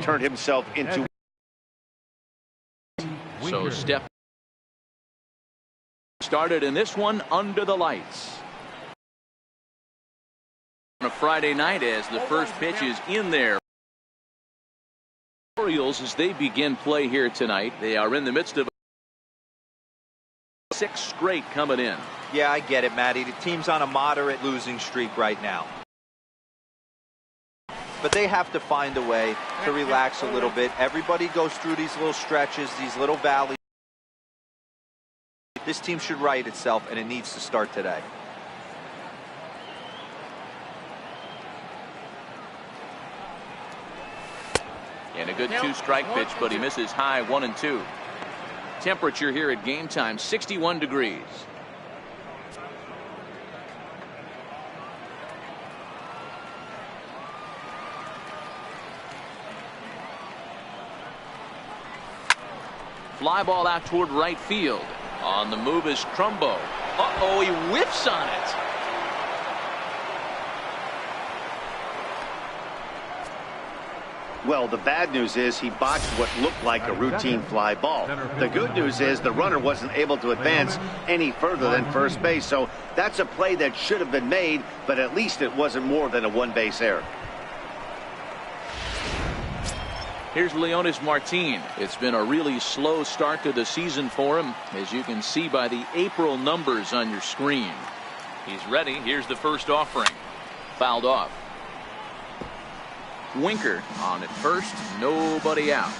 turned himself into. So Steph started in this one under the lights. On a Friday night as the first pitch is in there. Orioles as they begin play here tonight. They are in the midst of 6 straight coming in. Yeah, I get it, Matty. The team's on a moderate losing streak right now. But they have to find a way to relax a little bit. Everybody goes through these little stretches, these little valleys. This team should right itself, and it needs to start today. And a good 2-strike pitch, but he misses high 1-2. Temperature here at game time 61 degrees. Fly ball out toward right field. On the move is Trumbo. Uh-oh, he whiffs on it. Well, the bad news is he botched what looked like a routine fly ball. The good news is the runner wasn't able to advance any further than first base. So that's a play that should have been made, but at least it wasn't more than a one-base error. Here's Leonis Martin. It's been a really slow start to the season for him, as you can see by the April numbers on your screen. He's ready. Here's the first offering. Fouled off. Winker on at first. Nobody out.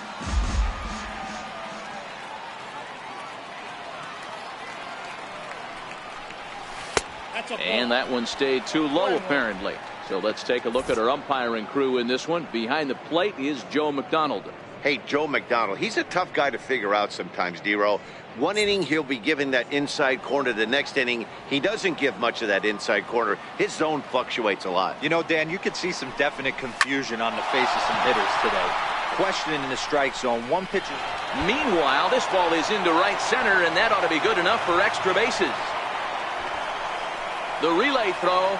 And that one stayed too low apparently. So let's take a look at our umpiring crew in this one. Behind the plate is Joe McDonald. Hey, Joe McDonald, he's a tough guy to figure out sometimes, D-Row. One inning, he'll be giving that inside corner. The next inning, he doesn't give much of that inside corner. His zone fluctuates a lot. You know, Dan, you could see some definite confusion on the face of some hitters today. Questioning in the strike zone. One pitcher. Meanwhile, this ball is into right center, and that ought to be good enough for extra bases. The relay throw.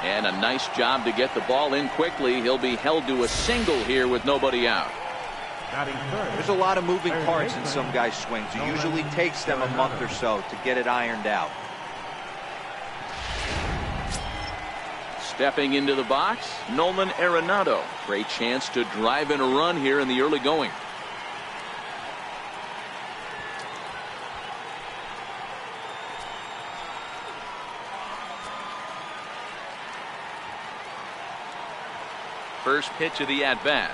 And a nice job to get the ball in quickly. He'll be held to a single here with nobody out. There's a lot of moving parts in some guys' swings. It usually takes them a month or so to get it ironed out. Stepping into the box, Nolan Arenado. Great chance to drive in a run here in the early going. First pitch of the at-bat.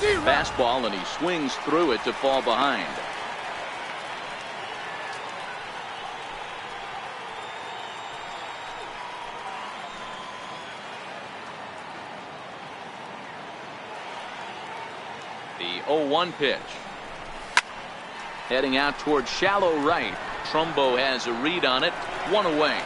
Fastball, and he swings through it to fall behind. The 0-1 pitch. Heading out toward shallow right. Trumbo has a read on it. 1 away.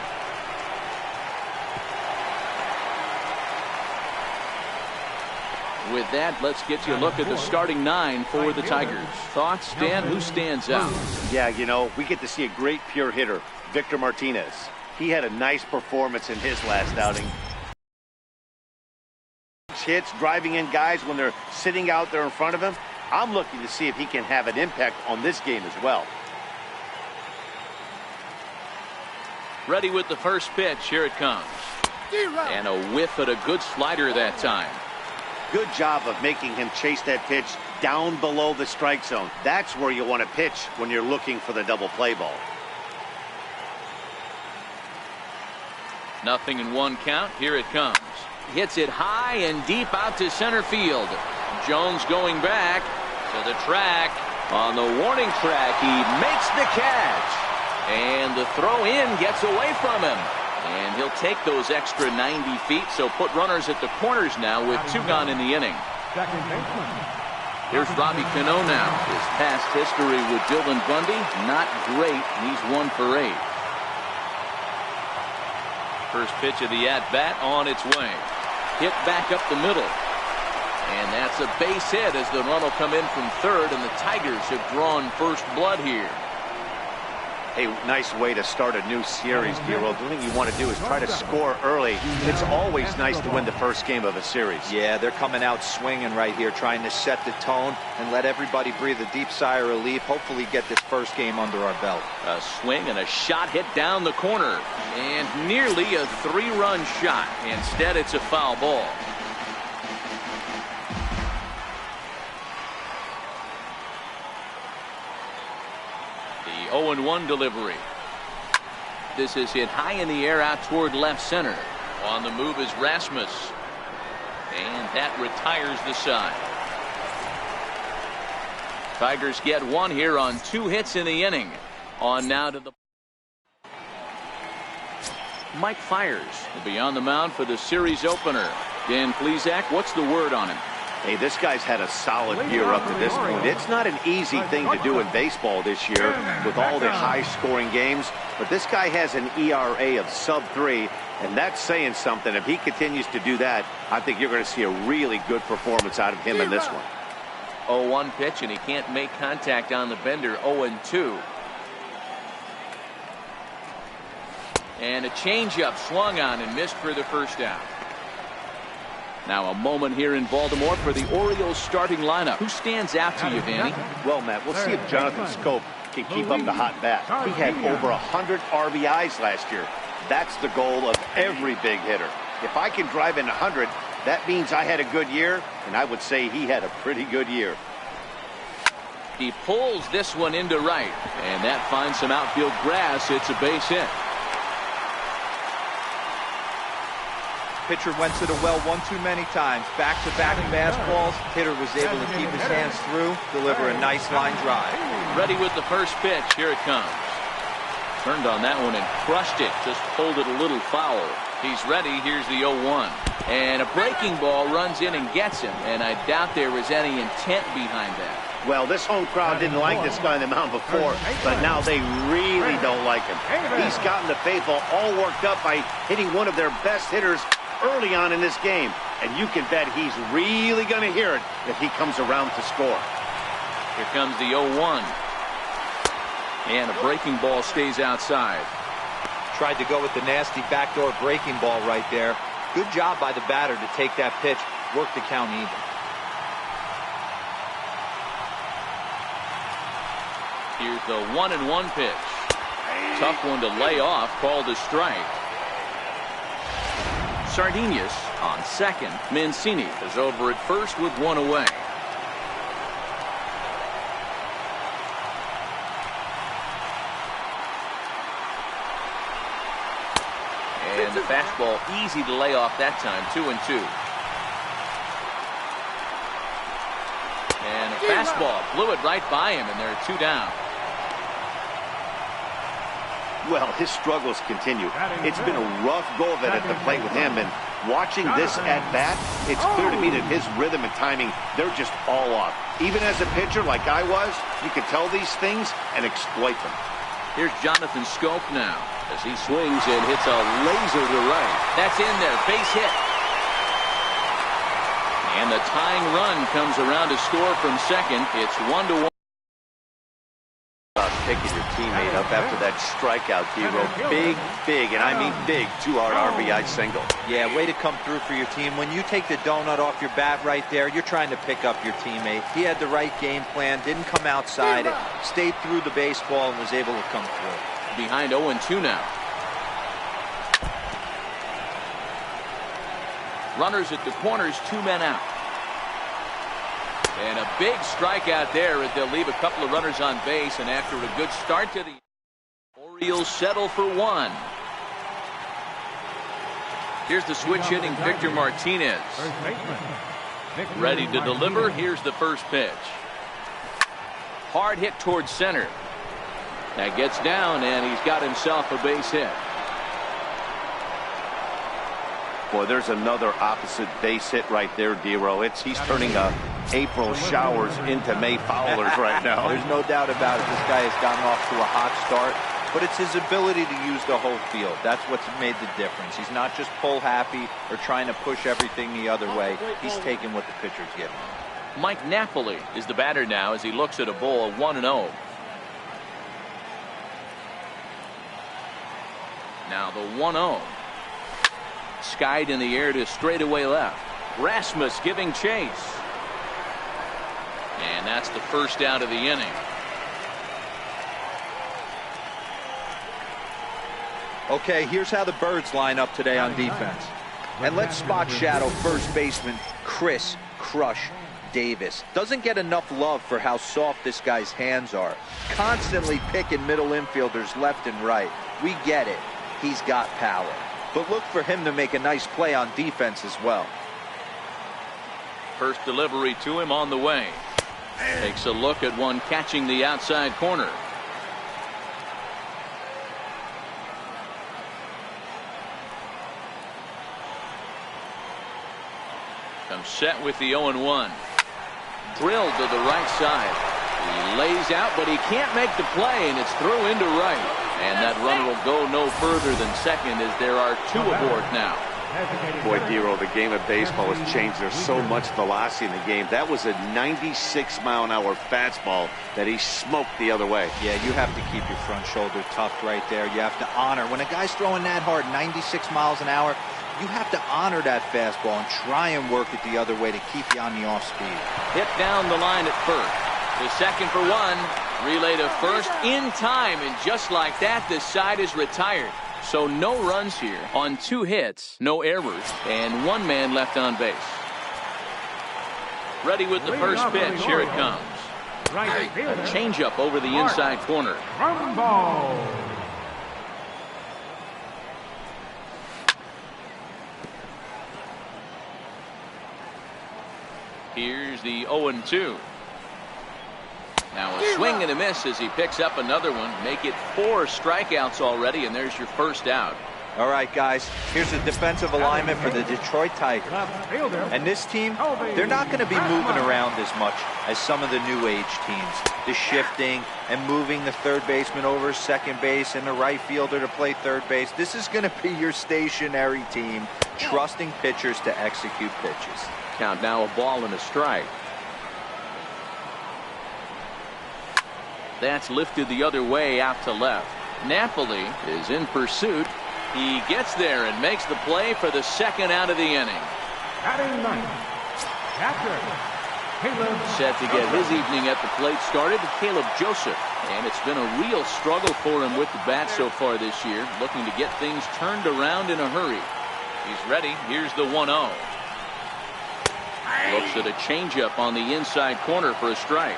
With that, let's get you a look at the starting 9 for the Tigers. Thoughts, Dan? Who stands out? Yeah, you know, we get to see a great pure hitter, Victor Martinez. He had a nice performance in his last outing. Hits, driving in guys when they're sitting out there in front of him. I'm looking to see if he can have an impact on this game as well. Ready with the first pitch. Here it comes. And a whiff at a good slider that time. Good job of making him chase that pitch down below the strike zone. That's where you want to pitch when you're looking for the double play ball. 0-1 count. Here it comes. Hits it high and deep out to center field. Jones going back to the track. On the warning track, he makes the catch. And the throw in gets away from him. And he'll take those extra 90 feet, so put runners at the corners now with 2 gone in the inning. Here's Robbie Cano now. His past history with Dylan Bundy, not great. He's 1 for 8. First pitch of the at-bat on its way. Hit back up the middle. And that's a base hit as the run will come in from third, and the Tigers have drawn first blood here. Hey, nice way to start a new series, D-Roll. The thing you want to do is try to score early. It's always nice to win the first game of a series. Yeah, they're coming out swinging right here, trying to set the tone and let everybody breathe a deep sigh of relief. Hopefully get this first game under our belt. A swing and a shot hit down the corner. And nearly a 3-run shot. Instead, it's a foul ball. The 0-1 delivery. This is hit high in the air out toward left center. On the move is Rasmus. And that retires the side. Tigers get one here on 2 hits in the inning. On now to the Mike Fiers will be on the mound for the series opener. Dan Plesac, what's the word on him? Hey, this guy's had a solid year up to this point. It's not an easy thing to do in baseball this year with all the high-scoring games, but this guy has an ERA of sub-3, and that's saying something. If he continues to do that, I think you're going to see a really good performance out of him in this one. 0-1 pitch, and he can't make contact on the bender. 0-2. And a changeup swung on and missed for the first out. Now a moment here in Baltimore for the Orioles starting lineup. Who stands out to you, Danny? Well, Matt, we'll see if Jonathan Scope can keep up the hot bat. He had over 100 RBIs last year. That's the goal of every big hitter. If I can drive in 100, that means I had a good year, and I would say he had a pretty good year. He pulls this one into right, and that finds some outfield grass. It's a base hit. Pitcher went to the well one too many times. Back-to-back fastballs. Hitter was able to keep his hands through, deliver a nice line drive. Ready with the first pitch. Here it comes. Turned on that one and crushed it. Just pulled it a little foul. He's ready. Here's the 0-1. And a breaking ball runs in and gets him. And I doubt there was any intent behind that. Well, this home crowd didn't like this guy on the mound before, but now they really don't like him. He's gotten the faithful all worked up by hitting one of their best hitters early on in this game, and you can bet he's really going to hear it if he comes around to score. Here comes the 0-1. And a breaking ball stays outside. Tried to go with the nasty backdoor breaking ball right there. Good job by the batter to take that pitch, work the count even. Here's the 1-1 pitch. Tough one to lay off, called a strike. Sardinius on second. Mancini is over at first with one away. And the fastball easy to lay off that time. 2-2. And a fastball blew it right by him, and there are 2 down. Well, his struggles continue. It's been a rough go of it at the plate with him, and watching this at-bat, it's clear to me that his rhythm and timing, they're just all off. Even as a pitcher like I was, you can tell these things and exploit them. Here's Jonathan Scope now as he swings and hits a laser to right. That's in there, base hit. And the tying run comes around to score from second. It's 1-1. Picking your teammate up after that strikeout, D-Roll. Big, and I mean big, 2-hard RBI single. Yeah, way to come through for your team. When you take the donut off your bat right there, you're trying to pick up your teammate. He had the right game plan, didn't come outside, stayed through the baseball, and was able to come through. Behind 0-2 now. Runners at the corners, 2 men out. And a big strikeout there as they'll leave a couple of runners on base, and after a good start to the Orioles settle for 1. Here's the switch hitting Victor Martinez. Ready to deliver. Here's the first pitch. Hard hit towards center. That gets down, and he's got himself a base hit. Boy, there's another opposite base hit right there, D-Roll. He's turning April showers into May foulers right now. There's no doubt about it. This guy has gotten off to a hot start, but it's his ability to use the whole field. That's what's made the difference. He's not just pull happy or trying to push everything the other way. He's taking what the pitcher's giving him. Mike Napoli is the batter now as he looks at a ball 1-0. Now the 1-0. Skied in the air to straightaway left. Rasmus giving chase. And that's the first out of the inning. Okay, here's how the Birds line up today on defense. And let's spot shadow first baseman Chris Crush Davis. Doesn't get enough love for how soft this guy's hands are. Constantly picking middle infielders left and right. We get it. He's got power. But look for him to make a nice play on defense as well. First delivery to him on the way. Takes a look at one catching the outside corner. Comes set with the 0-1. Drilled to the right side. He lays out, but he can't make the play, and it's through into right. And that runner will go no further than second as there are two aboard now. Boy, Dero, the game of baseball has changed. There's so much velocity in the game. That was a 96-mile-an-hour fastball that he smoked the other way. Yeah, you have to keep your front shoulder tucked right there. You have to honor. When a guy's throwing that hard, 96 miles an hour, you have to honor that fastball and try and work it the other way to keep you on the off speed. Hit down the line at first. The second for one. Relay to first in time, and just like that, the side is retired. So no runs here on 2 hits, no errors, and 1 man left on base. Ready with the first pitch. Here it comes. A changeup over the inside corner. Here's the 0-2. Now a swing and a miss as he picks up another one. Make it 4 strikeouts already, and there's your first out. All right, guys, here's the defensive alignment for the Detroit Tigers. And this team, they're not going to be moving around as much as some of the new age teams. The shifting and moving the third baseman over second base and the right fielder to play third base. This is going to be your stationary team, trusting pitchers to execute pitches. Count now a ball and a strike. That's lifted the other way out to left. Napoli is in pursuit. He gets there and makes the play for the second out of the inning. Set to get his evening at the plate started, Caleb Joseph. And it's been a real struggle for him with the bat so far this year, looking to get things turned around in a hurry. He's ready. Here's the 1-0. Looks at a changeup on the inside corner for a strike.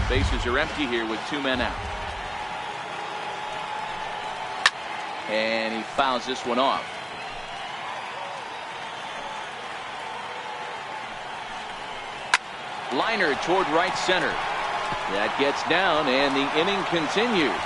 Bases are empty here with 2 men out. And he fouls this one off. Liner toward right center. That gets down, and the inning continues.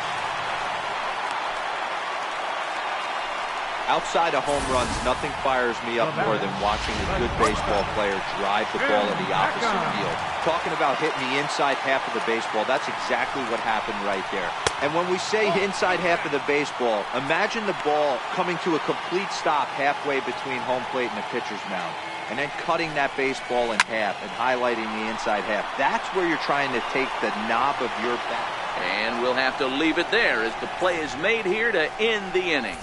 Outside of home runs, nothing fires me up more than watching a good baseball player drive the ball in the opposite field. Talking about hitting the inside half of the baseball, that's exactly what happened right there. And when we say inside half of the baseball, imagine the ball coming to a complete stop halfway between home plate and the pitcher's mound, and then cutting that baseball in half and highlighting the inside half. That's where you're trying to take the knob of your bat. And we'll have to leave it there as the play is made here to end the inning.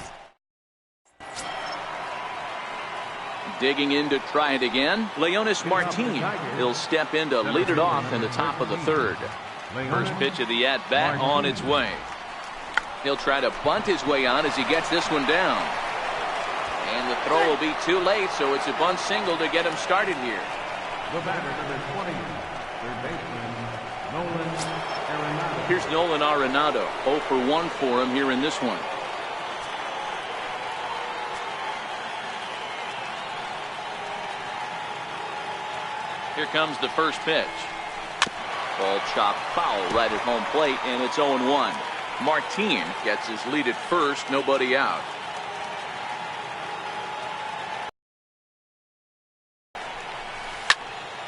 Digging in to try it again, Leonis Martin. He'll step in to lead it off in the top of the third. First pitch of the at-bat on its way. He'll try to bunt his way on as he gets this one down. And the throw will be too late, so it's a bunt single to get him started here. Here's Nolan Arenado. 0 for 1 for him here in this one. Here comes the first pitch. Ball chopped foul right at home plate, and it's 0-1. Martin gets his lead at first, nobody out.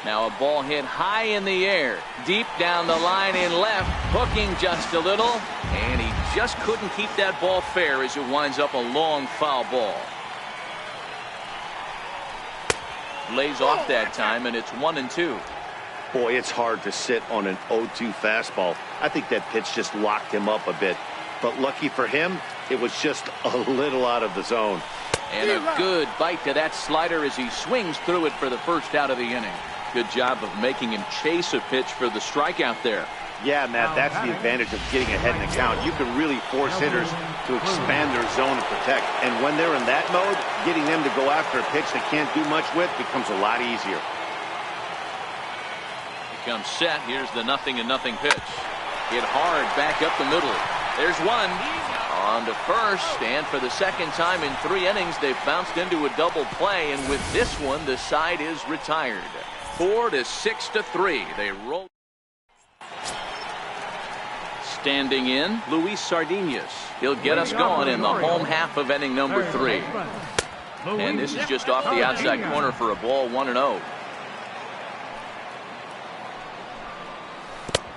Now a ball hit high in the air, deep down the line in left, hooking just a little, and he just couldn't keep that ball fair as it winds up a long foul ball. Lays off that time, and it's 1-2. Boy, it's hard to sit on an 0-2 fastball. I think that pitch just locked him up a bit. But lucky for him, it was just a little out of the zone. And a good bite to that slider as he swings through it for the first out of the inning. Good job of making him chase a pitch for the strikeout there. Yeah, Matt, that's the advantage of getting ahead in the count. You can really force hitters to expand their zone and protect. And when they're in that mode, getting them to go after a pitch they can't do much with becomes a lot easier. Comes set. Here's the 0-0 pitch. Hit hard back up the middle. There's one. On to first, and for the second time in 3 innings, they've bounced into a double play, and with this one, the side is retired. 4-6-3. They roll. Standing in, Luis Sardinas. He'll get us going in the home half of inning number 3. And this is just off the outside corner for a ball, 1-0.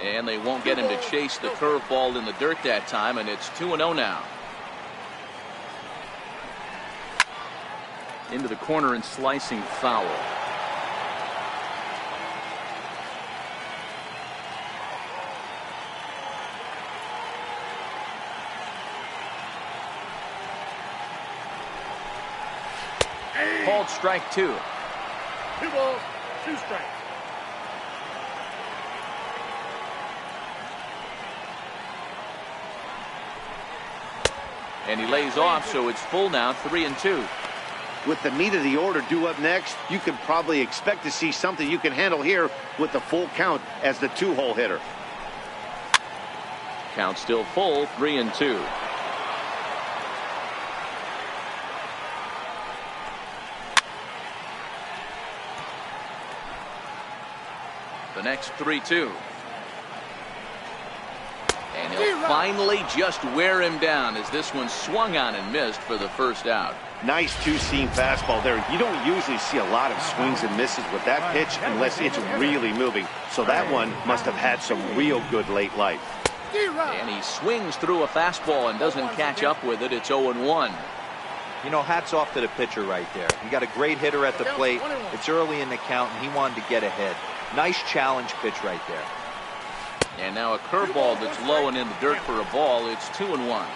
And they won't get him to chase the curveball in the dirt that time, and it's 2-0 now. Into the corner and slicing foul. Called strike 2. 2 balls, 2 strikes. And he lays off, so it's full now, 3-2. With the meat of the order due up next, you can probably expect to see something you can handle here with the full count as the 2-hole hitter. Count still full, 3-2. The next 3-2. And he'll finally just wear him down as this one swung on and missed for the first out. Nice 2-seam fastball there. You don't usually see a lot of swings and misses with that pitch unless it's really moving. So that one must have had some real good late life. And he swings through a fastball and doesn't catch up with it. It's 0-1. You know, hats off to the pitcher right there. He got a great hitter at the plate. It's early in the count, and he wanted to get ahead. Nice challenge pitch right there. And now a curveball that's low and in the dirt for a ball. It's 2-1.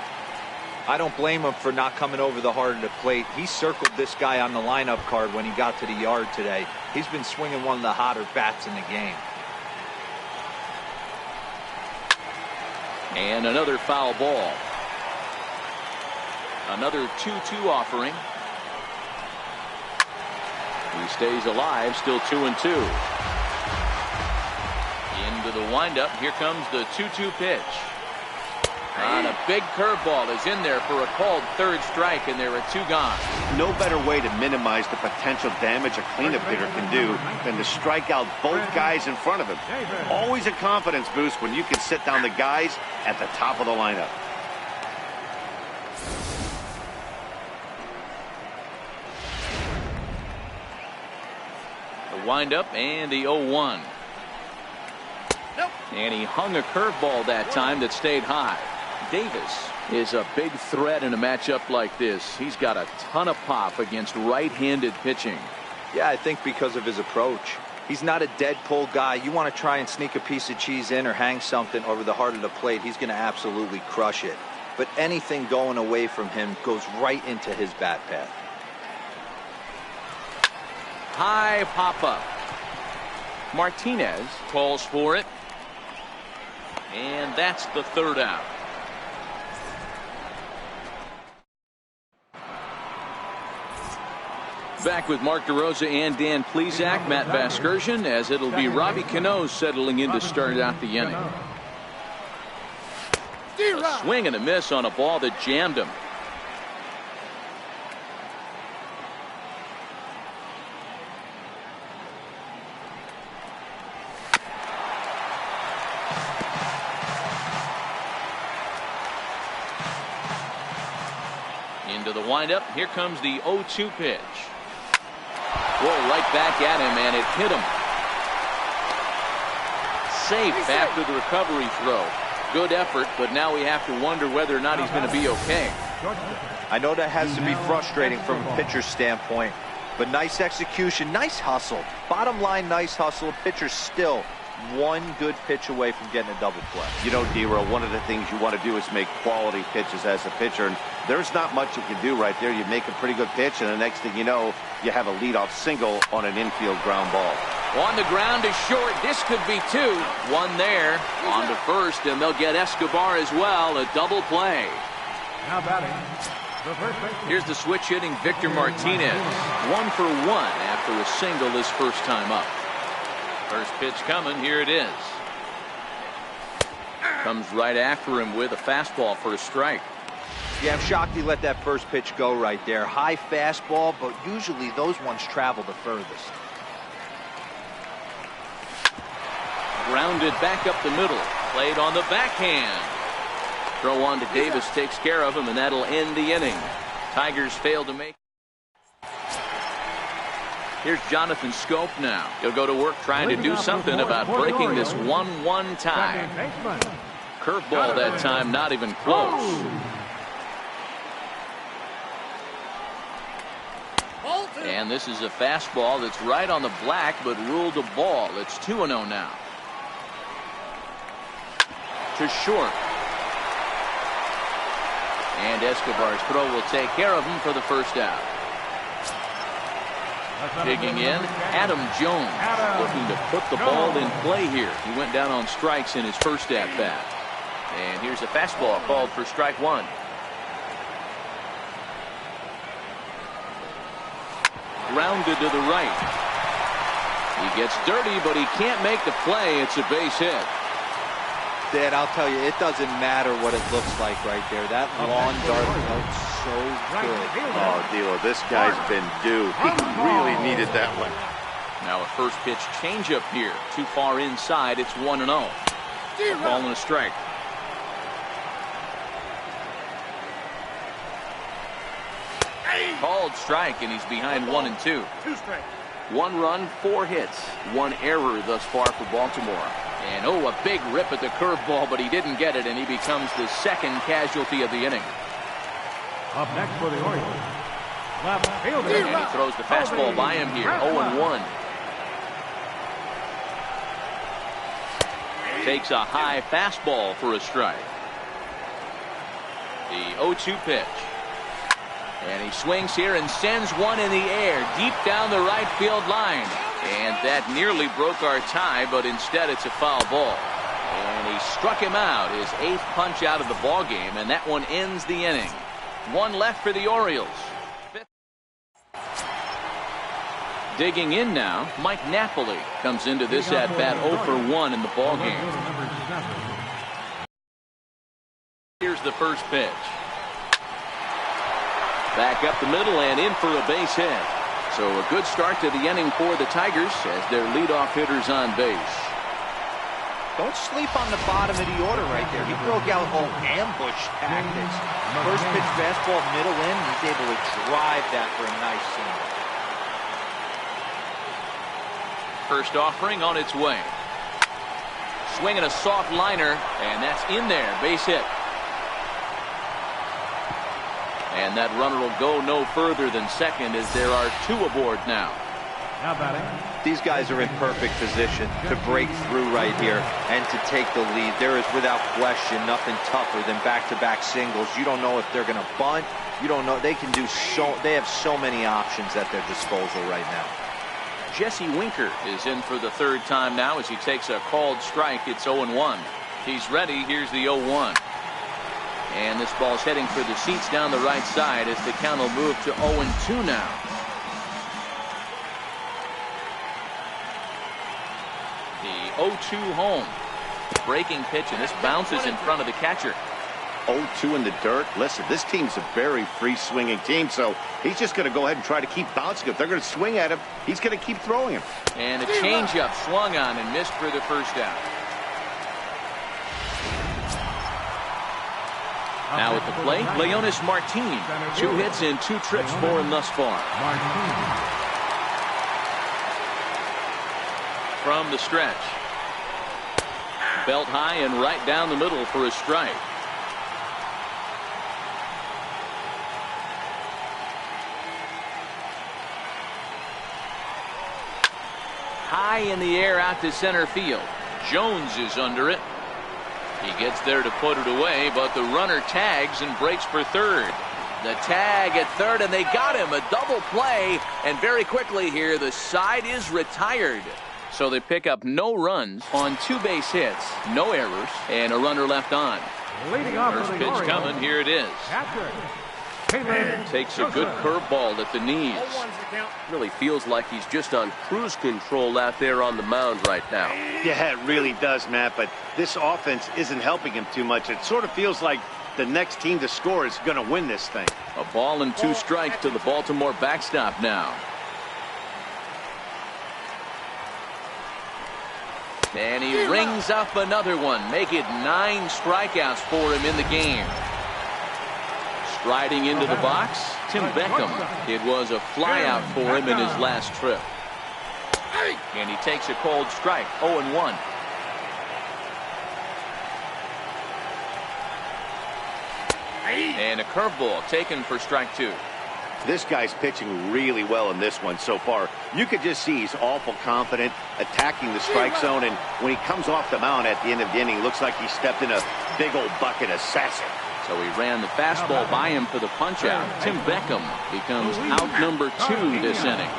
I don't blame him for not coming over the heart of the plate. He circled this guy on the lineup card when he got to the yard today. He's been swinging one of the hotter bats in the game. And another foul ball. Another 2-2 offering. He stays alive, still 2-2. Into the windup. Here comes the 2-2 pitch. And a big curveball is in there for a called third strike, and there are 2 gone. No better way to minimize the potential damage a cleanup hitter can do than to strike out both guys in front of him. Always a confidence boost when you can sit down the guys at the top of the lineup. The windup and the 0-1. And he hung a curveball that time that stayed high. Davis is a big threat in a matchup like this. He's got a ton of pop against right-handed pitching. Yeah, I think because of his approach. He's not a dead pull guy. You want to try and sneak a piece of cheese in or hang something over the heart of the plate, he's going to absolutely crush it. But anything going away from him goes right into his bat path. High pop-up. Martinez calls for it. And that's the third out. Back with Mark DeRosa and Dan Plesac, Matt Vasgersian, as it'll be Robbie Cano settling in to start out the inning. A swing and a miss on a ball that jammed him. Into the windup. Here comes the 0-2 pitch. Whoa, right back at him, and it hit him. Safe after the recovery throw. Good effort, but now we have to wonder whether or not he's going to be okay. I know that has to be frustrating from a pitcher's standpoint. But nice execution, nice hustle. Bottom line, nice hustle. Pitcher's still one good pitch away from getting a double play. You know, D-Roll, one of the things you want to do is make quality pitches as a pitcher, and there's not much you can do right there. You make a pretty good pitch, and the next thing you know, you have a leadoff single on an infield ground ball. On the ground is short. This could be two. One there. On to first, and they'll get Escobar as well. A double play. Now batting. Here's the switch hitting Victor Martinez. 1 for 1 after a single his first time up. First pitch coming. Here it is. Comes right after him with a fastball for a strike. Yeah, I'm shocked he let that first pitch go right there. High fastball, but usually those ones travel the furthest. Grounded back up the middle. Played on the backhand. Throw on to Davis takes care of him, and that'll end the inning. Tigers fail to make. Here's Jonathan Scope now. He'll go to work trying to do something about breaking this 1-1 tie. Curveball that time, not even close. And this is a fastball that's right on the black, but ruled a ball. It's 2-0 now. To short. And Escobar's throw will take care of him for the first out. Digging in, Adam Jones, looking to put the ball in play here. He went down on strikes in his first at-bat. And here's a fastball called for strike one. Grounded to the right. He gets dirty, but he can't make the play. It's a base hit. Dad, I'll tell you, it doesn't matter what it looks like right there. That lawn dart felt so good. Oh, D'Lo, this guy's been due. He really needed that one. Now a first pitch changeup here. Too far inside. It's 1-0. A ball and a strike. Called strike, and he's behind 1-2. 2 strikes. 1 run, 4 hits, 1 error thus far for Baltimore. And a big rip at the curveball, but he didn't get it, and he becomes the second casualty of the inning. Up next for the Orioles. Left fielder. And he throws the fastball by him here. 0-1. Takes a high fastball for a strike. The 0-2 pitch. And he swings here and sends one in the air deep down the right field line. And that nearly broke our tie, but instead it's a foul ball. And he struck him out, his 8th punch out of the ball game, and that one ends the inning. 1 left for the Orioles. Digging in now, Mike Napoli comes into this at-bat 0 for 1 in the ball game. Here's the first pitch. Back up the middle and in for a base hit. So a good start to the inning for the Tigers as their leadoff hitter's on base. Don't sleep on the bottom of the order right there. He broke out all ambush tactics. First pitch fastball, middle in. He's able to drive that for a nice single. First offering on its way. Swinging a soft liner, and that's in there. Base hit. And that runner will go no further than second as there are 2 aboard now. Now batting. These guys are in perfect position to break through right here and to take the lead. There is without question nothing tougher than back-to-back singles. You don't know if they're going to bunt. You don't know. They can do so. They have so many options at their disposal right now. Jesse Winker is in for the 3rd time now as he takes a called strike. It's 0-1. He's ready. Here's the 0-1. And this ball's heading for the seats down the right side as the count will move to 0-2 now. The 0-2 home. Breaking pitch, and this bounces in front of the catcher. 0-2 in the dirt. Listen, this team's a very free-swinging team, so he's just going to go ahead and try to keep bouncing. If they're going to swing at him, he's going to keep throwing him. And a changeup swung on and missed for the first out. Now at the plate, Leonis Martin. 2 hits and 2 trips for him thus far. From the stretch. Belt high and right down the middle for a strike. high in the air out to center field. Jones is under it. He gets there to put it away, but the runner tags and breaks for third. The tag at third, and they got him. A double play, and very quickly here, the side is retired. So they pick up no runs on 2 base hits, no errors, and a runner left on. Leading off First for the pitch Orioles, coming. Here it is. Takes a good curveball at the knees. Really feels like he's just on cruise control out there on the mound right now. Yeah, it really does, Matt, but this offense isn't helping him too much. It sort of feels like the next team to score is going to win this thing. A ball and 2 strikes to the Baltimore backstop now. And he rings up another one. Make it 9 strikeouts for him in the game. Striding into the box, Tim Beckham. It was a flyout for him in his last trip. And he takes a cold strike, 0-1. And a curveball taken for strike 2. This guy's pitching really well in this one so far. You could just see he's awful confident, attacking the strike zone, and when he comes off the mound at the end of the inning, looks like he stepped in a big old bucket of sassy. So he ran the fastball by him for the punch-out. Tim Beckham becomes out number 2 this inning.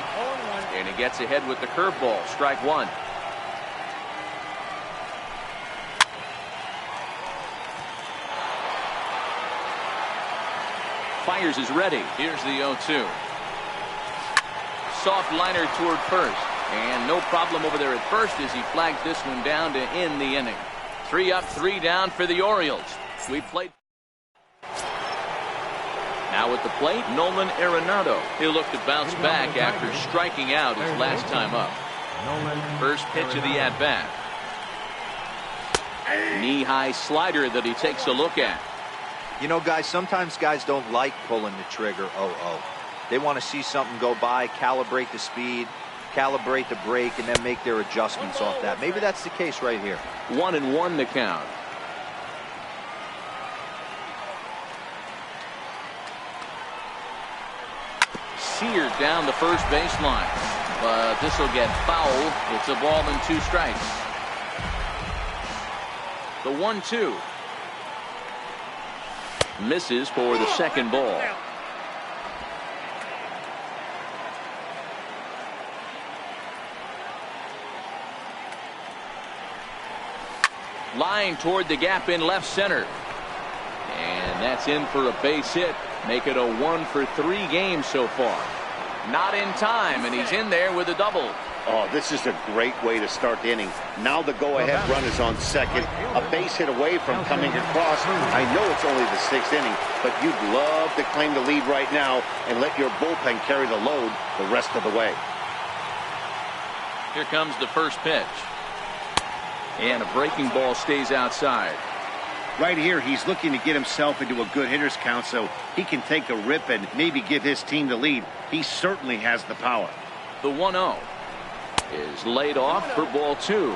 And he gets ahead with the curveball, strike 1. Fires is ready. Here's the 0-2. Soft liner toward first. And no problem over there at first as he flags this one down to end the inning. 3 up, 3 down for the Orioles. We played. Now at the plate, Nolan Arenado. He'll look to bounce back after striking out his last time up. First pitch of the at-bat. Knee-high slider that he takes a look at. You know, guys, sometimes guys don't like pulling the trigger 0-0. They want to see something go by, calibrate the speed, calibrate the brake, and then make their adjustments off that. Maybe that's the case right here. 1-1 the count. Seared down the first baseline, but this will get foul. It's a ball and 2 strikes. The 1-2 misses for the second ball. Line toward the gap in left center, and that's in for a base hit. Make it a 1-for-3 game so far. Not in time, and he's in there with a double. Oh, this is a great way to start the inning. Now the go-ahead run is on second. A base hit away from coming across. I know it's only the 6th inning, but you'd love to claim the lead right now and let your bullpen carry the load the rest of the way. Here comes the first pitch. And a breaking ball stays outside. Right here, he's looking to get himself into a good hitter's count so he can take a rip and maybe give his team the lead. He certainly has the power. The 1-0 is laid off for ball 2.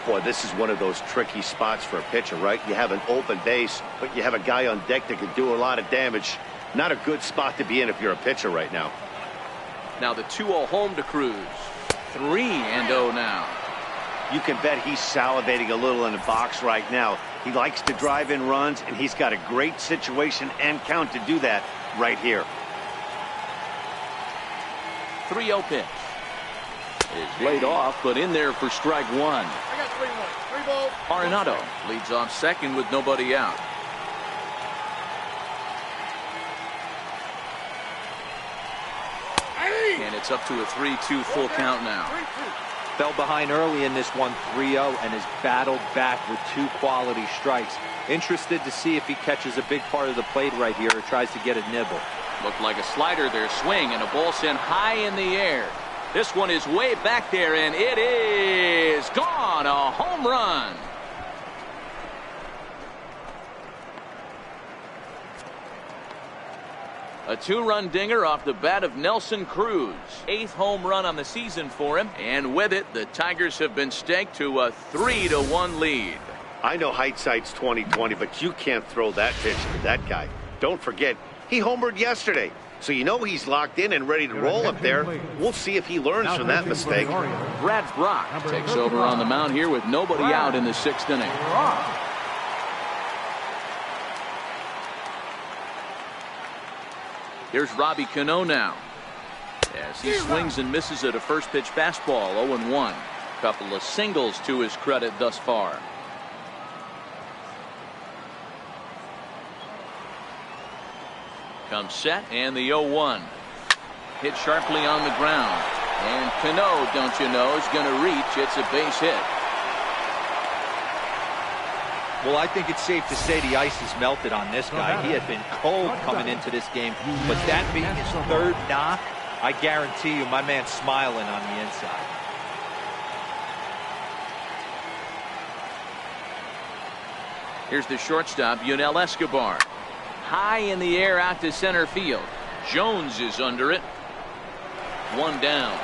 Boy, this is one of those tricky spots for a pitcher, right? You have an open base, but you have a guy on deck that can do a lot of damage. Not a good spot to be in if you're a pitcher right now. Now the 2-0 home to Cruz. 3-0 now. You can bet he's salivating a little in the box right now. He likes to drive in runs, and he's got a great situation and count to do that right here. 3-0 pitch is laid off, but in there for strike 1. I got 3-1. 3 ball. Arenado leads off second with nobody out. And it's up to a 3-2 full count now. Fell behind early in this one, 3-0, and has battled back with 2 quality strikes. Interested to see if he catches a big part of the plate right here or tries to get a nibble. Looked like a slider there, swing, and a ball sent high in the air. This one is way back there, and it is gone. A home run. A 2-run dinger off the bat of Nelson Cruz. 8th home run on the season for him. And with it, the Tigers have been staked to a 3-1 lead. I know hindsight's 20/20, but you can't throw that pitch to that guy. Don't forget, he homered yesterday. So you know he's locked in and ready to roll up there. We'll see if he learns from that mistake. Brad Brock takes over on the mound here with nobody out in the 6th inning. Here's Robbie Cano now, as he swings and misses at a first pitch fastball. 0-1. Couple of singles to his credit thus far. Comes set, and the 0-1. Hit sharply on the ground. And Cano, don't you know, is going to reach. It's a base hit. Well, I think it's safe to say the ice has melted on this guy. He had been cold coming into this game, but that being his 3rd knock, I guarantee you my man's smiling on the inside. Here's the shortstop, Yunel Escobar. High in the air out to center field. Jones is under it. 1 down.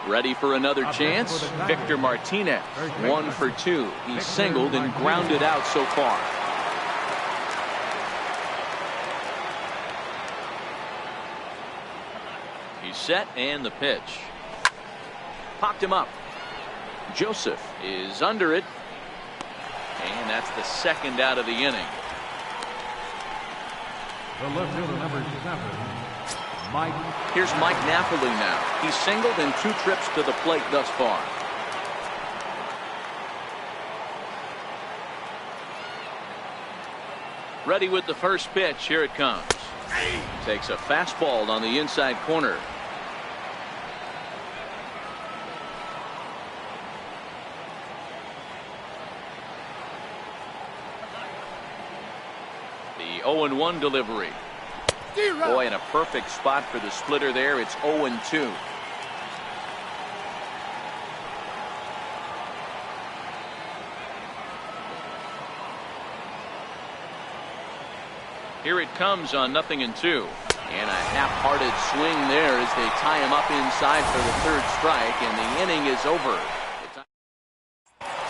Ready for another chance. Victor Martinez, 1 for 2. He's singled and grounded out so far. He's set, and the pitch. Popped him up. Joseph is under it. And that's the 2nd out of the inning. The left fielder, number 7, Mike. Here's Mike Napoli now. He's singled in 2 trips to the plate thus far. Ready with the first pitch. Here it comes. Takes a fastball on the inside corner. The 0-1 delivery. Boy, in a perfect spot for the splitter there. It's 0-2. Here it comes on 0-2. And a half-hearted swing there as they tie him up inside for the 3rd strike, and the inning is over.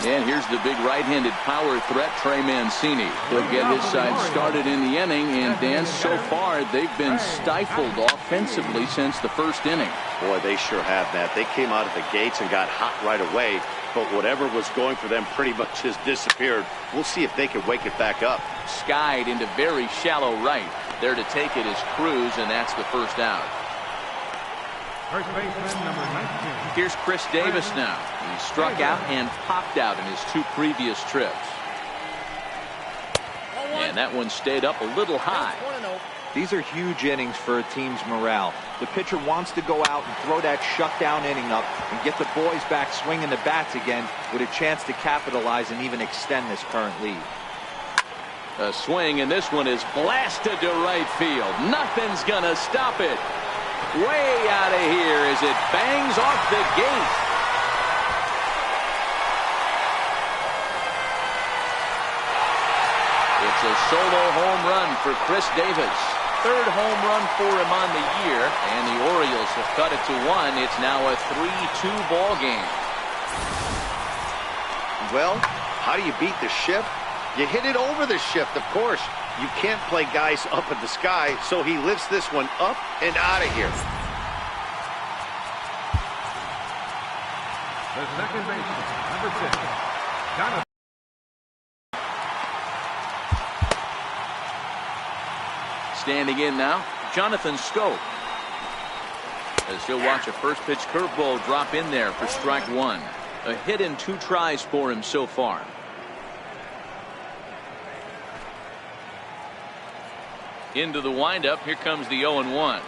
And here's the big right-handed power threat, Trey Mancini. He'll get his side started in the inning, and Dan, so far they've been stifled offensively since the 1st inning. Boy, they sure have, Matt. They came out of the gates and got hot right away, but whatever was going for them pretty much has disappeared. We'll see if they can wake it back up. Skied into very shallow right. There to take it is Cruz, and that's the 1st out. First baseman, number 19. Here's Chris Davis now. He struck out and popped out in his 2 previous trips. And that one stayed up a little high. These are huge innings for a team's morale. The pitcher wants to go out and throw that shutdown inning up and get the boys back swinging the bats again with a chance to capitalize and even extend this current lead. A swing, and this one is blasted to right field. Nothing's gonna stop it. Way out of here as it bangs off the gate. It's a solo home run for Chris Davis. 3rd home run for him on the year, and the Orioles have cut it to 1. It's now a 3-2 ball game. Well, how do you beat the shift? You hit it over the shift, of course. You can't play guys up in the sky, so he lifts this one up and out of here. The second baseman, number 6, Jonathan. Standing in now, Jonathan Scope. As he'll watch a first pitch curveball drop in there for strike 1. A hit in 2 tries for him so far. Into the windup. Here comes the 0-1.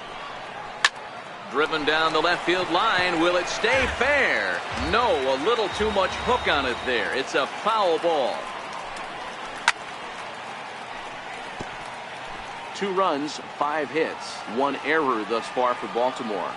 Driven down the left field line. Will it stay fair? No, a little too much hook on it there. It's a foul ball. 2 runs, 5 hits, 1 error thus far for Baltimore.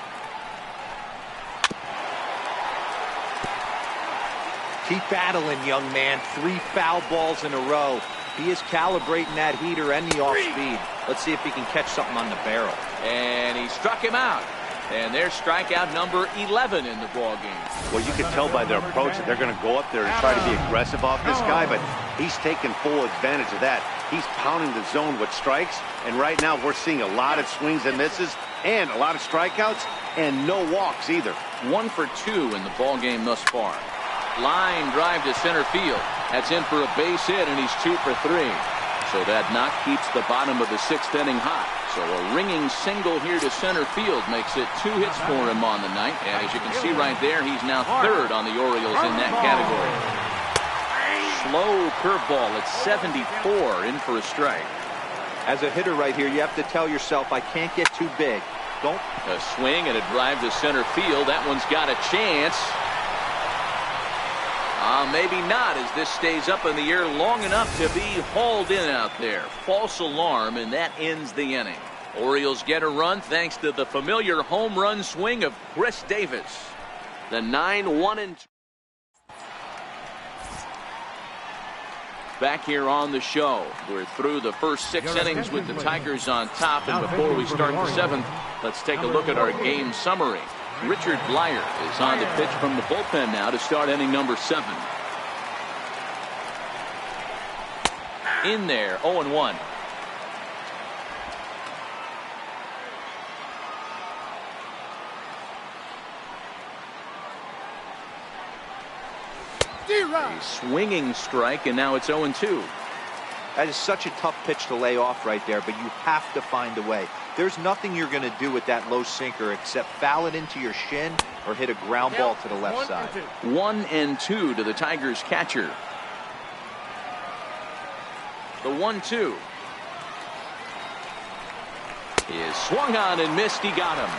Keep battling, young man. 3 foul balls in a row. He is calibrating that heater and the off speed. Let's see if he can catch something on the barrel. And he struck him out. And there's strikeout number 11 in the ball game. Well, you can tell by their approach that they're going to go up there and try to be aggressive off this guy, but he's taking full advantage of that. He's pounding the zone with strikes, and right now we're seeing a lot of swings and misses and a lot of strikeouts and no walks either. 1 for 2 in the ball game thus far. Line drive to center field. That's in for a base hit, and he's 2 for 3. So that knock keeps the bottom of the 6th inning hot. So a ringing single here to center field makes it 2 hits for him on the night. And as you can see right there, he's now 3rd on the Orioles in that category. Slow curveball at 74 in for a strike. As a hitter right here, you have to tell yourself, I can't get too big. Don't. A swing and a drive to center field. That one's got a chance. Maybe not, as this stays up in the air long enough to be hauled in out there. False alarm, and that ends the inning. Orioles get a run thanks to the familiar home run swing of Chris Davis. The 9-1-2. Back here on the show. We're through the first 6 innings with the Tigers on top, and before we start the 7th, let's take a look at our game summary. Richard Blyer is on the pitch from the bullpen now to start inning number 7. In there, 0-1. A swinging strike, and now it's 0-2. That is such a tough pitch to lay off right there, but you have to find a way. There's nothing you're going to do with that low sinker except foul it into your shin or hit a ground ball to the left side. 1-2 to the Tigers catcher. The 1-2 is swung on and missed. He got him.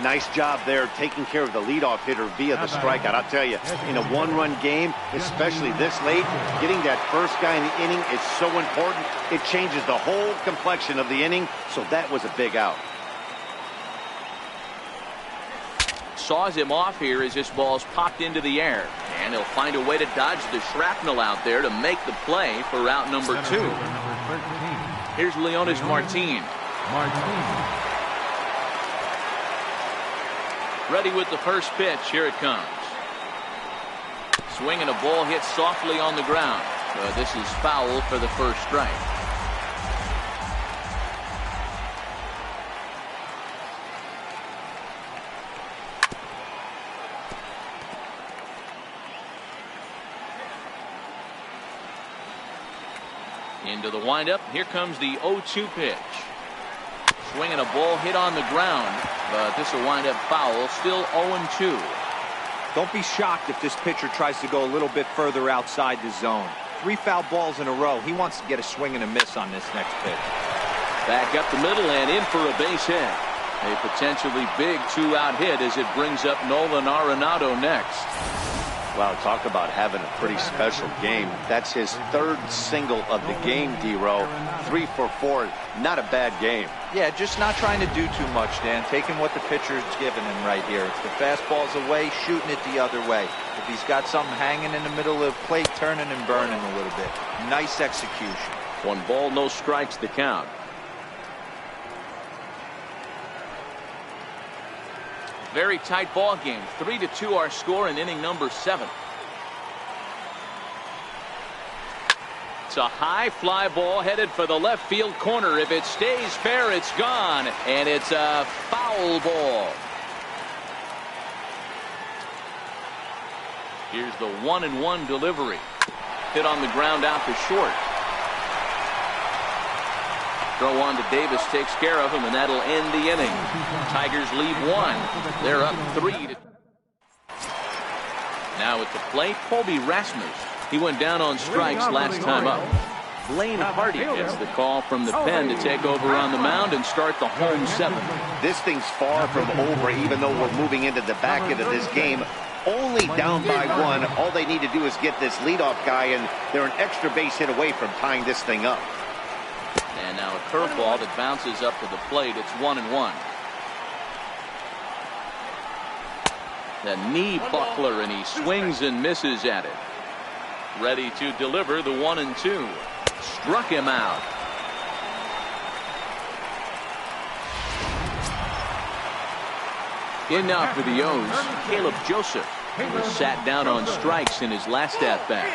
Nice job there taking care of the leadoff hitter via the strikeout. I'll tell you, in a 1-run game, especially this late, getting that first guy in the inning is so important. It changes the whole complexion of the inning, so that was a big out. Saws him off here as this ball's popped into the air. And he'll find a way to dodge the shrapnel out there to make the play for out number 2. Here's Leonis Martin. Ready with the first pitch. Here it comes. Swing and a ball hit softly on the ground. This is foul for the first strike. Into the windup. Here comes the 0-2 pitch. Swinging a ball hit on the ground, but this will wind up foul. Still 0-2. Don't be shocked if this pitcher tries to go a little bit further outside the zone. 3 foul balls in a row. He wants to get a swing and a miss on this next pitch. Back up the middle and in for a base hit. A potentially big 2-out hit as it brings up Nolan Arenado next. Wow, talk about having a pretty special game. That's his 3rd single of the game, D-Row. 3 for 4. Not a bad game. Yeah, just not trying to do too much, Dan. Taking what the pitcher's giving him right here. If the fastball's away, shooting it the other way. If he's got something hanging in the middle of the plate, turning and burning a little bit. Nice execution. 1 ball, no strikes the count. Very tight ball game. 3-2 our score in inning number 7. It's a high fly ball headed for the left field corner. If it stays fair, it's gone, and it's a foul ball. Here's the 1-1 delivery. Hit on the ground out to short. Throw on to Davis takes care of him, and that'll end the inning. Tigers lead 1. They're up 3. Now at the plate, Colby Rasmus. He went down on strikes last time up. Blaine Hardy gets the call from the pen to take over on the mound and start the home 7th. This thing's far from over, even though we're moving into the back end of this game. Only down by 1. All they need to do is get this leadoff guy, and they're an extra base hit away from tying this thing up. And now a curveball that bounces up to the plate. It's 1-1. The knee buckler, and he swings and misses at it. Ready to deliver the 1-2. Struck him out. In now for the O's, Caleb Joseph, who was sat down on strikes in his last at-bat.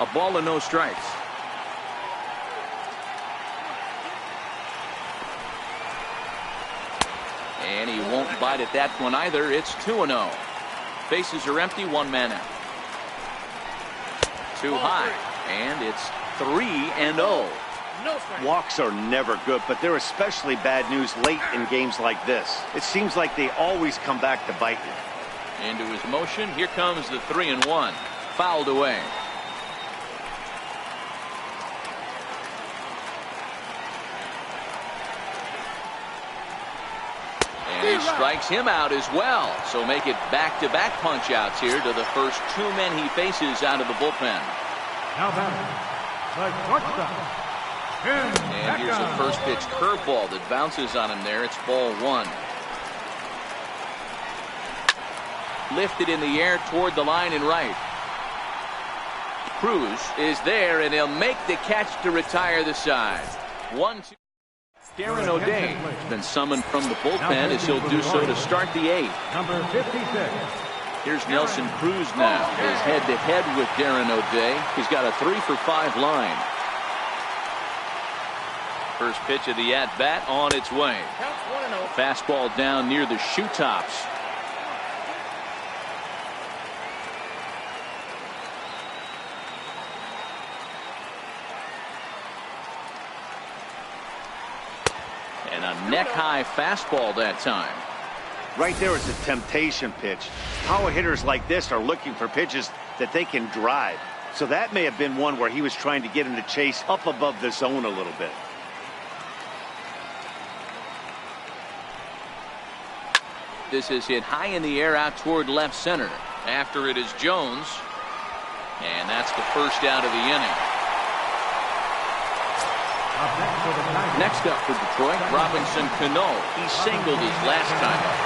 A ball and no strikes. And he won't bite at that one either. It's 2-0. Bases are empty, one man out. Too high, and it's 3-0. Walks are never good, but they're especially bad news late in games like this. It seems like they always come back to bite you. Into his motion, here comes the 3-1. Fouled away. And he strikes him out as well. So make it back-to-back punch-outs here to the first two men he faces out of the bullpen. Now batting, the shortstop. And here's a first pitch curveball that bounces on him there. It's ball one. Lifted in the air toward the line and right. Cruz is there, and he'll make the catch to retire the side. 1-2. Darren O'Day has been summoned from the bullpen as he'll do so to start the eighth. Number 56. Here's Nelson Cruz now. His head-to-head with Darren O'Day. He's got a 3-for-5 line. First pitch of the at-bat on its way. Fastball down near the shoe tops. And a neck-high fastball that time. Right there is a temptation pitch. Power hitters like this are looking for pitches that they can drive. So that may have been one where he was trying to get him to chase up above the zone a little bit. This is hit high in the air out toward left center. After it is Jones. And that's the first out of the inning. Next up for Detroit, Robinson Cano. He singled his last time up.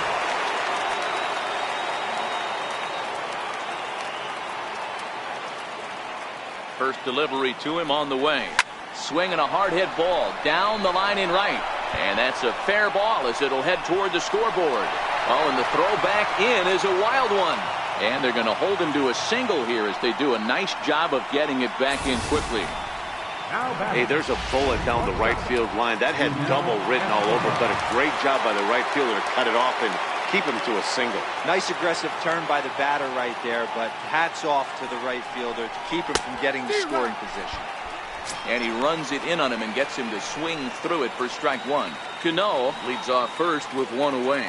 First delivery to him on the way. Swinging a hard hit ball down the line in right. And that's a fair ball as it'll head toward the scoreboard. Oh, and the throw back in is a wild one. And they're going to hold him to a single here as they do a nice job of getting it back in quickly. Hey, there's a bullet down the right field line. That had double written all over, but a great job by the right fielder to cut it off and keep him to a single. Nice aggressive turn by the batter right there, but hats off to the right fielder to keep him from getting the scoring position. And he runs it in on him and gets him to swing through it for strike one. Cano leads off first with one away.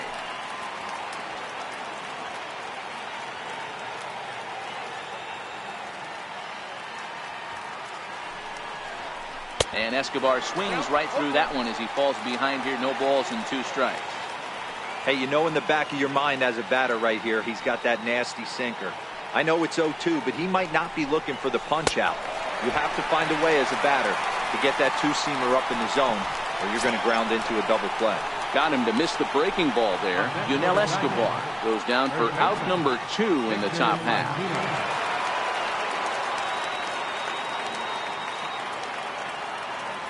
And Escobar swings right through that one as he falls behind here. No balls and two strikes. Hey, you know in the back of your mind as a batter right here, he's got that nasty sinker. I know it's 0-2, but he might not be looking for the punch out. You have to find a way as a batter to get that two-seamer up in the zone, or you're going to ground into a double play. Got him to miss the breaking ball there. Yunel Escobar goes down for out number 2 in the top half.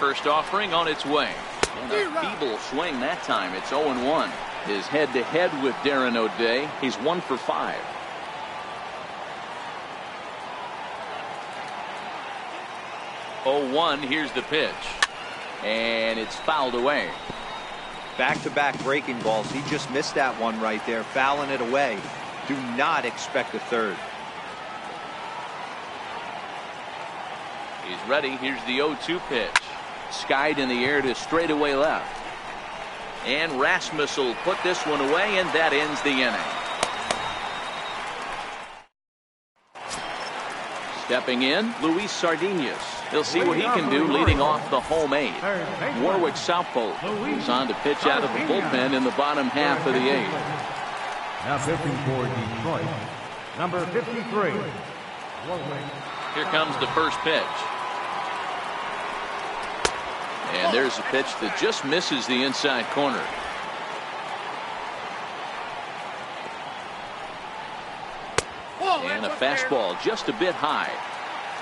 First offering on its way. And a feeble swing that time. It's 0-1. His head-to-head with Darren O'Day. He's 1 for 5. Here's the pitch. And it's fouled away. Back-to-back breaking balls. He just missed that one right there, fouling it away. Do not expect a third. He's ready. Here's the 0-2 pitch. Skied in the air to straightaway left. And Rasmus will put this one away, and that ends the inning. Stepping in, Luis Sardinas. He'll see what he can do leading off the home 8. Warwick Southpole is on to pitch out of the bullpen in the bottom half of the 8th. Now pitching for Detroit, number 53. Here comes the first pitch. And there's a pitch that just misses the inside corner. And a fastball just a bit high.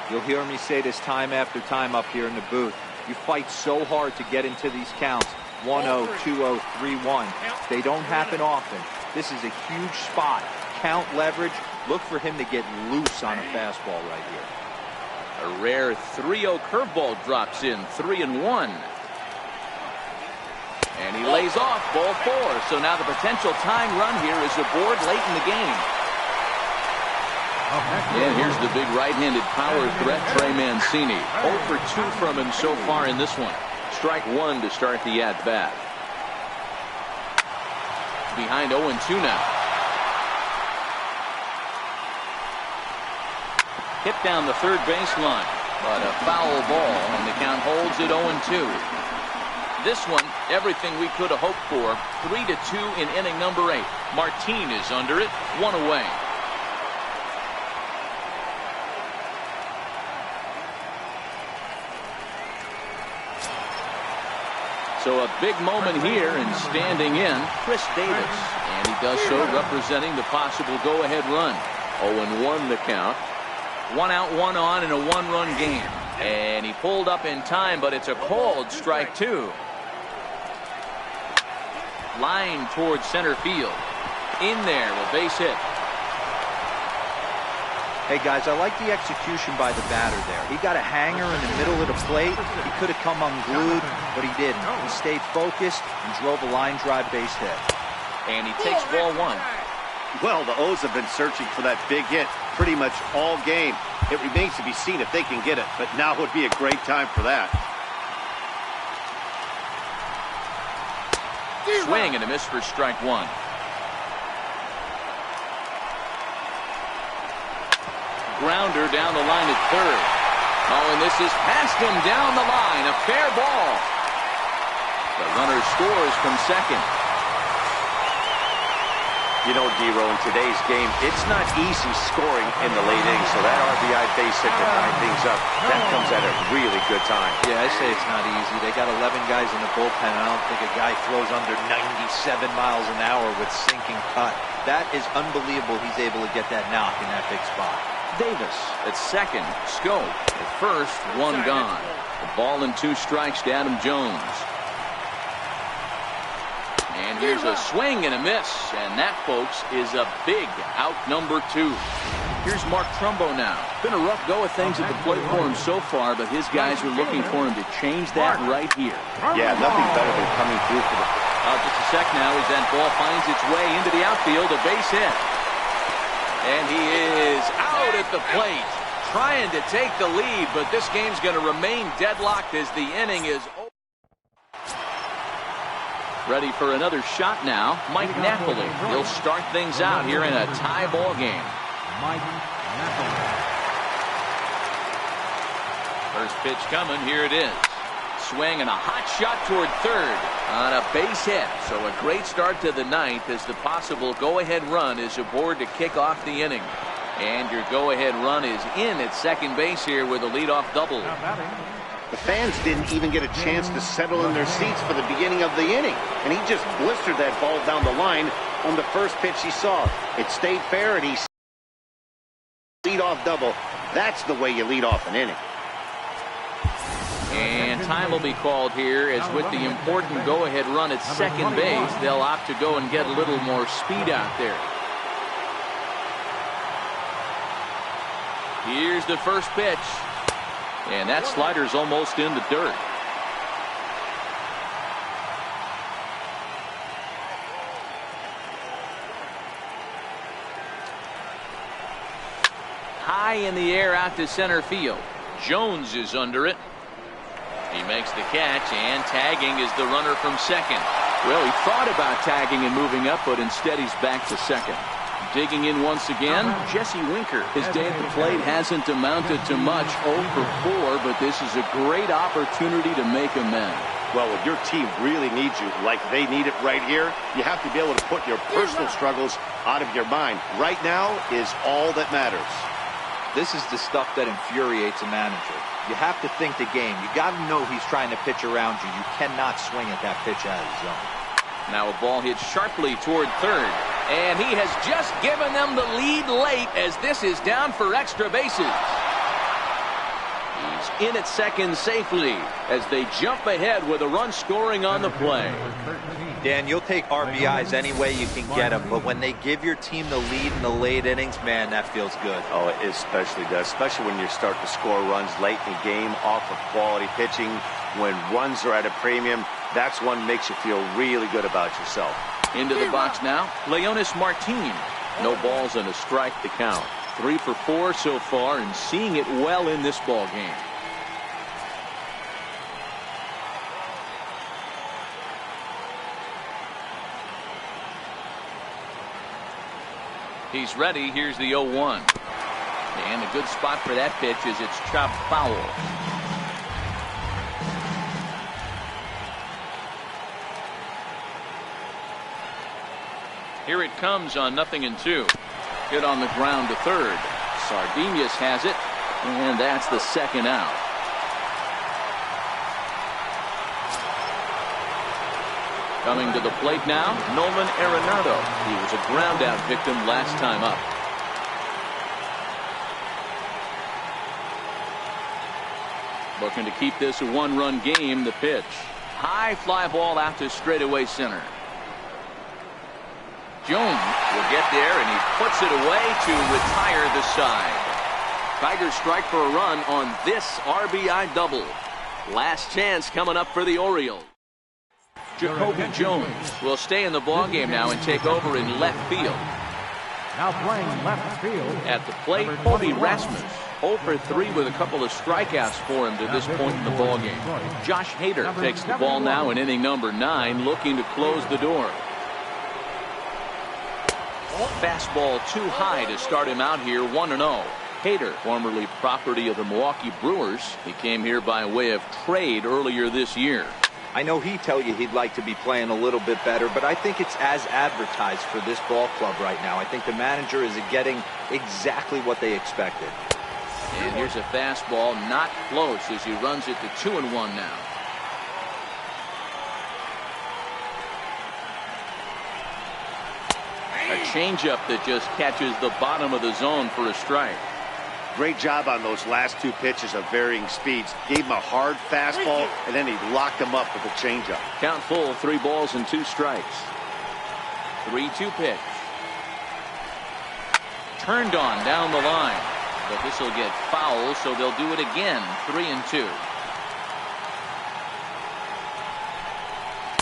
You'll hear me say this time after time up here in the booth. You fight so hard to get into these counts. 1-0, 2-0, 3-1. They don't happen often. This is a huge spot. Count leverage. Look for him to get loose on a fastball right here. A rare 3-0 curveball drops in, 3-1. And he lays off ball 4. So now the potential tying run here is aboard late in the game. And here's the big right-handed power threat, Trey Mancini. 0 for 2 from him so far in this one. Strike 1 to start the at-bat. Behind 0-2 now. Hit down the third baseline, but a foul ball, and the count holds at 0-2. This one, everything we could have hoped for. 3-2 in inning number 8. Martin is under it, 1 away. So a big moment here, and standing in, Chris Davis. And he does so representing the possible go-ahead run. 0-1 the count. 1 out, 1 on in a 1-run game. And he pulled up in time, but it's a called strike 2. Line towards center field. In there, a base hit. Hey guys, I like the execution by the batter there. He got a hanger in the middle of the plate. He could have come unglued, but he didn't. He stayed focused and drove a line drive base hit. And he takes ball 1. Well, the O's have been searching for that big hit pretty much all game. It remains to be seen if they can get it, but now would be a great time for that. Swing and a miss for strike 1. Grounder down the line at third. Oh, and this is past him down the line. A fair ball. The runner scores from second. You know, D-Row, in today's game, it's not easy scoring in the late innings, so that RBI base hit to tie things up, that comes at a really good time. Yeah, I say it's not easy. They got 11 guys in the bullpen, and I don't think a guy throws under 97 miles an hour with sinking cut. That is unbelievable he's able to get that knock in that big spot. Davis at second. Scope at first. 1 gone. The ball and 2 strikes to Adam Jones. And here's a swing and a miss. And that, folks, is a big out number 2. Here's Mark Trumbo now. Been a rough go of things at the plate for him so far, but his guys are looking for him to change that right here. Yeah, nothing better than coming through for the... Just a sec now as that ball finds its way into the outfield. A base hit. And he is out at the plate, trying to take the lead, but this game's going to remain deadlocked as the inning is over. Ready for another shot now, Mike Napoli. He'll start things out here in a tie ball game. Mike Napoli. First pitch coming, here it is. Swing and a hot shot toward third on a base hit. So a great start to the ninth as the possible go-ahead run is aboard to kick off the inning. And your go-ahead run is in at second base here with a leadoff double. The fans didn't even get a chance to settle in their seats for the beginning of the inning. And he just blistered that ball down the line on the first pitch he saw. It stayed fair, and he leadoff double. That's the way you lead off an inning. And time will be called here as with the important go-ahead run at second base, they'll opt to go and get a little more speed out there. Here's the first pitch. And that slider's almost in the dirt. High in the air out to center field. Jones is under it. He makes the catch, and tagging is the runner from second. Well, he thought about tagging and moving up, but instead he's back to second. Digging in once again, Jesse Winker. His day at the plate hasn't amounted to much, 0 for 4, but this is a great opportunity to make amends. Well, when your team really needs you, like they need it right here, you have to be able to put your personal struggles out of your mind. Right now is all that matters. This is the stuff that infuriates a manager. You have to think the game. You got to know he's trying to pitch around you. You cannot swing at that pitch out of the zone. Now a ball hit sharply toward third. And he has just given them the lead late as this is down for extra bases. He's in at second safely as they jump ahead with a run scoring on the play. Dan, you'll take RBIs any way you can get them, but when they give your team the lead in the late innings, man, that feels good. Oh, it especially does, especially when you start to score runs late in the game off of quality pitching. When runs are at a premium, that's one makes you feel really good about yourself. Into the box now, Leonis Martin. No balls and a strike to count. 3 for 4 so far and seeing it well in this ball game. He's ready. Here's the 0-1. And a good spot for that pitch is it's chopped foul. Here it comes on 0-2. Hit on the ground to third. Sardinas has it, and that's the second out. Coming to the plate now, Nolan Arenado. He was a ground out victim last time up. Looking to keep this a 1-run game. The pitch. High fly ball out to straightaway center. Jones will get there, and he puts it away to retire the side. Tigers strike for a run on this RBI double. Last chance coming up for the Orioles. Jacoby Jones will stay in the ballgame now and take over in left field. Now playing left field. At the plate, Colby Rasmus. 0 for 3 with a couple of strikeouts for him to this point in the ballgame. Josh Hader takes the ball now in inning number 9, looking to close the door. Fastball too high to start him out here. 1-0. Hader, formerly property of the Milwaukee Brewers. He came here by way of trade earlier this year. I know he'd tell you he'd like to be playing a little bit better, but I think it's as advertised for this ball club right now. I think the manager is getting exactly what they expected. And here's a fastball not close as he runs it to 2-1 now. A changeup that just catches the bottom of the zone for a strike. Great job on those last 2 pitches of varying speeds. Gave him a hard fastball, and then he locked him up with a changeup. Count full, 3 balls and 2 strikes. 3-2 pitch. Turned on down the line. But this will get foul, so they'll do it again. 3-2.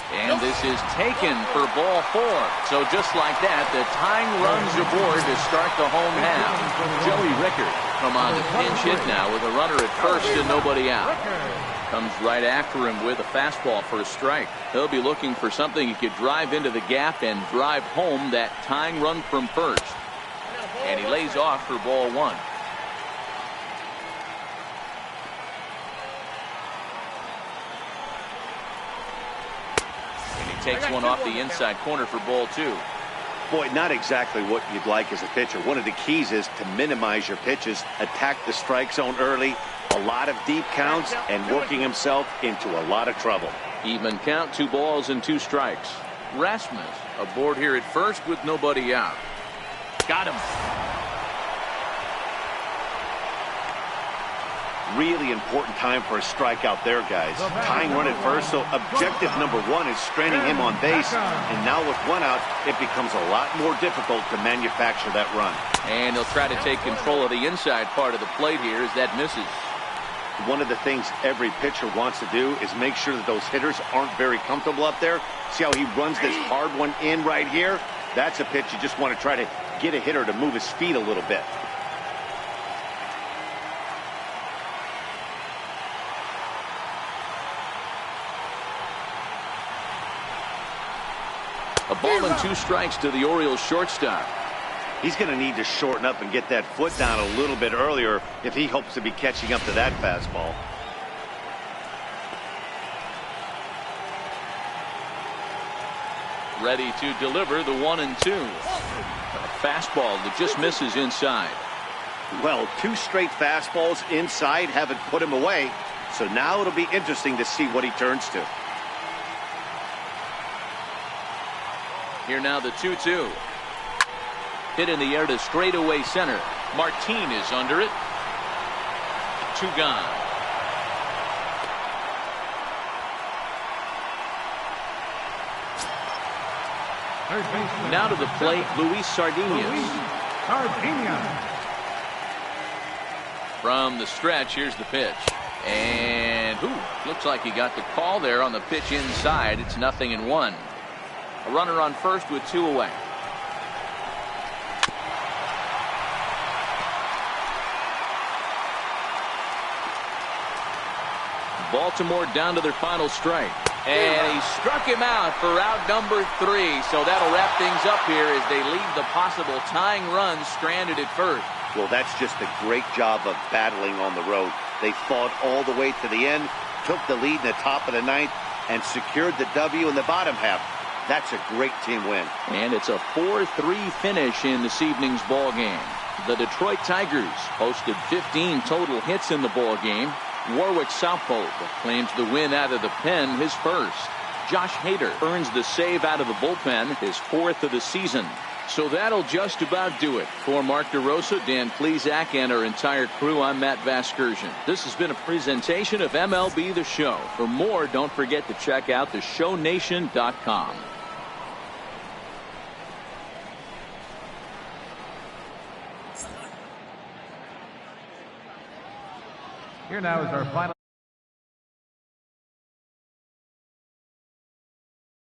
And this is taken for ball 4. So just like that, the tying runs aboard to start the home half. Joey Rickard come on to pinch hit now with a runner at first and nobody out. Comes right after him with a fastball for a strike. He'll be looking for something he could drive into the gap and drive home that tying run from first. And he lays off for ball 1. Takes one off the inside corner for ball 2. Boy, not exactly what you'd like as a pitcher. One of the keys is to minimize your pitches, attack the strike zone early, a lot of deep counts, and working himself into a lot of trouble. Even count, 2 balls and 2 strikes. Rasmus aboard here at first with nobody out. Got him. Really important time for a strikeout there, guys. Tying run at first, so objective number 1 is straining him on base. And now with 1 out, it becomes a lot more difficult to manufacture that run. And he'll try to take control of the inside part of the plate here as that misses. One of the things every pitcher wants to do is make sure that those hitters aren't very comfortable up there. See how he runs this hard one in right here? That's a pitch you just want to try to get a hitter to move his feet a little bit. A ball and 2 strikes to the Orioles shortstop. He's going to need to shorten up and get that foot down a little bit earlier if he hopes to be catching up to that fastball. Ready to deliver the 1-2. A fastball that just misses inside. Well, 2 straight fastballs inside haven't put him away. So now it'll be interesting to see what he turns to. Here now the 2-2. Hit in the air to straightaway center. Martin is under it. 2 gone. Third baseman. Now to the plate, Luis Sardinius. Sardinius. From the stretch, here's the pitch. And looks like he got the call there on the pitch inside. It's 0-1. A runner on first with 2 away. Baltimore down to their final strike. And he struck him out for out number 3. So that'll wrap things up here as they leave the possible tying run stranded at first. Well, that's just a great job of battling on the road. They fought all the way to the end, took the lead in the top of the 9th, and secured the W in the bottom half. That's a great team win. And it's a 4-3 finish in this evening's ball game. The Detroit Tigers posted 15 total hits in the ball game. Warwick Southhold claims the win out of the pen, his first. Josh Hader earns the save out of the bullpen, his 4th of the season. So that'll just about do it. For Mark DeRosa, Dan Plesac, and our entire crew, I'm Matt Vasgersian. This has been a presentation of MLB The Show. For more, don't forget to check out theshownation.com. Here now is our final.